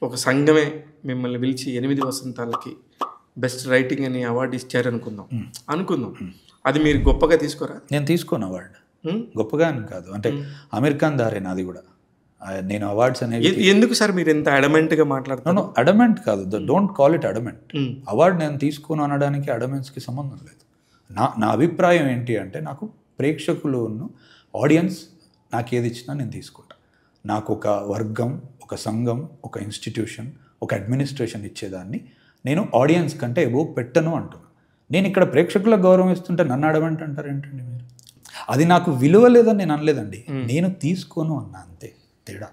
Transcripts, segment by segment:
ఒక సంఘమే మిమ్మల్ని పిలిచి 8 వసంతాలకి బెస్ట్ రైటింగ్ అని అవార్డు ఇచ్చారు అనుకుందాం. అది మీరు గొప్పగా తీసుకోరా? నేను తీసుకోను అవార్డు, గొప్పగా అని కాదు. అంటే అమీర్ ఖాన్ దారే నాది కూడా. నేను అవార్డ్స్ అనేది ఎందుకు సార్ మీరు ఎంత అడమెంట్గా మాట్లాడుతున్నాను? అడమెంట్ కాదు, don't call it adamant. Award నేను తీసుకోను అనడానికి అడమెంట్స్కి సంబంధం లేదు. నా అభిప్రాయం ఏంటి అంటే, నాకు ప్రేక్షకులు ఆడియన్స్ నాకు ఏది ఇచ్చినా నేను తీసుకుంటా. నాకు ఒక వర్గం, ఒక సంఘం, ఒక ఇన్స్టిట్యూషన్, ఒక అడ్మినిస్ట్రేషన్ ఇచ్చేదాన్ని నేను ఆడియన్స్ కంటే ఎబో పెట్టను అంటున్నాను. నేను ఇక్కడ ప్రేక్షకులకు గౌరవం ఇస్తుంటే నన్ను అడమంటే అంటారు ఏంటండి మీరు? అది నాకు విలువ లేదని నేను అనలేదండి, నేను తీసుకోను అన్నా, అంతే తేడా.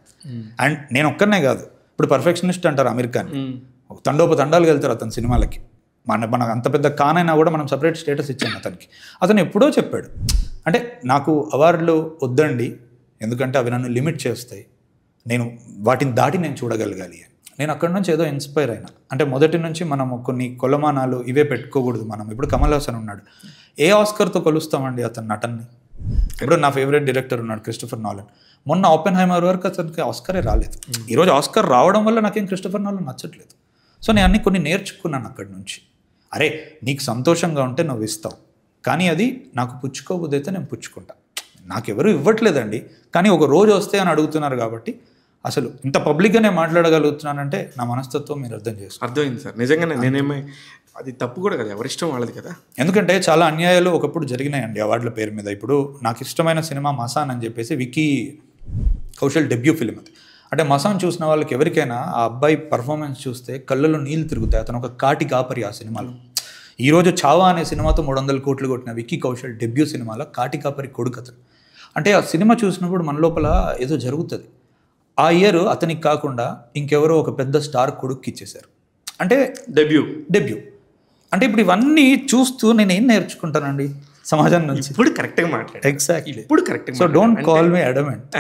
అండ్ నేను ఒక్కనే కాదు, ఇప్పుడు పర్ఫెక్షనిస్ట్ అంటారు అమీర్ ఖాన్, తండోపతండాలుగా వెళ్తారు అతని సినిమాలకి. మనకు అంత పెద్ద కానైనా కూడా మనం సపరేట్ స్టేటస్ ఇచ్చాను అతనికి. అతను ఎప్పుడో చెప్పాడు, అంటే నాకు అవార్డులు వద్దండి, ఎందుకంటే అవి నన్ను లిమిట్ చేస్తాయి, నేను వాటిని దాటి నేను చూడగలగాలి. నేను అక్కడి నుంచి ఏదో ఇన్స్పైర్ అయినా. అంటే మొదటి నుంచి మనం కొన్ని కొలమానాలు ఇవే పెట్టుకోకూడదు. మనం ఇప్పుడు కమల్ హాసన్ ఉన్నాడు, ఏ ఆస్కర్తో కొలుస్తామండి అతని నటన్ని? ఇప్పుడు నా ఫేవరెట్ డైరెక్టర్ ఉన్నాడు క్రిస్టోఫర్ నాలన్, మొన్న ఓపెన్హైమర్ వరకు అతనికి ఆస్కరే రాలేదు. ఈరోజు ఆస్కర్ రావడం వల్ల నాకేం క్రిస్టోఫర్ నాలన్ నచ్చట్లేదు. సో నేను అన్ని కొన్ని నేర్చుకున్నాను అక్కడి నుంచి. అరే నీకు సంతోషంగా ఉంటే నువ్వు ఇస్తావు, కానీ అది నాకు పుచ్చుకోబోదైతే నేను పుచ్చుకుంటా. నాకెవరు ఇవ్వట్లేదండి, కానీ ఒక రోజు వస్తే అని అడుగుతున్నారు కాబట్టి అసలు ఇంత పబ్లిక్గానే మాట్లాడగలుగుతున్నానంటే నా మనస్తత్వం మీరు అర్థం చేసుకోండి. అర్థమైంది సార్, నిజంగానే. నేనేమో అది తప్పు కూడా కదా, ఎవరిష్టం వాళ్ళది కదా. ఎందుకంటే చాలా అన్యాయాలు ఒకప్పుడు జరిగినాయండి అవార్డుల పేరు మీద. ఇప్పుడు నాకు ఇష్టమైన సినిమా మసాన్ అని చెప్పేసి విక్కీ కౌశల్ డెబ్యూ ఫిలిం అది. అంటే మసాన్ చూసిన వాళ్ళకి ఎవరికైనా ఆ అబ్బాయి పర్ఫార్మెన్స్ చూస్తే కళ్ళలో నీళ్ళు తిరుగుతాయి. అతను ఒక కాటి కాపరి ఆ సినిమాలో. ఈరోజు చావా అనే సినిమాతో 300 కోట్లు కొట్టిన విక్కీ కౌశల్ డెబ్యూ సినిమాలో కాటి కాపరి కొడుకు అతను. అంటే ఆ సినిమా చూసినప్పుడు మన లోపల ఏదో జరుగుతుంది. ఆ ఇయర్ అతనికి కాకుండా ఇంకెవరో ఒక పెద్ద స్టార్ కొడుక్కి ఇచ్చేశారు. అంటే డెబ్యూ అంటే ఇప్పుడు ఇవన్నీ చూస్తూ నేను ఏం నేర్చుకుంటానండి సమాజం నుంచి? ఇప్పుడు కరెక్ట్గా మాట్లాడారు. ఎగ్జాక్ట్లీ, ఇప్పుడు కరెక్ట్గా. So don't call me adamant.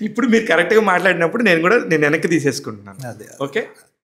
ఇప్పుడు మీరు కరెక్ట్గా మాట్లాడినప్పుడు నేను వెనక్కి తీసేసుకుంటున్నాను. అదే ఓకే.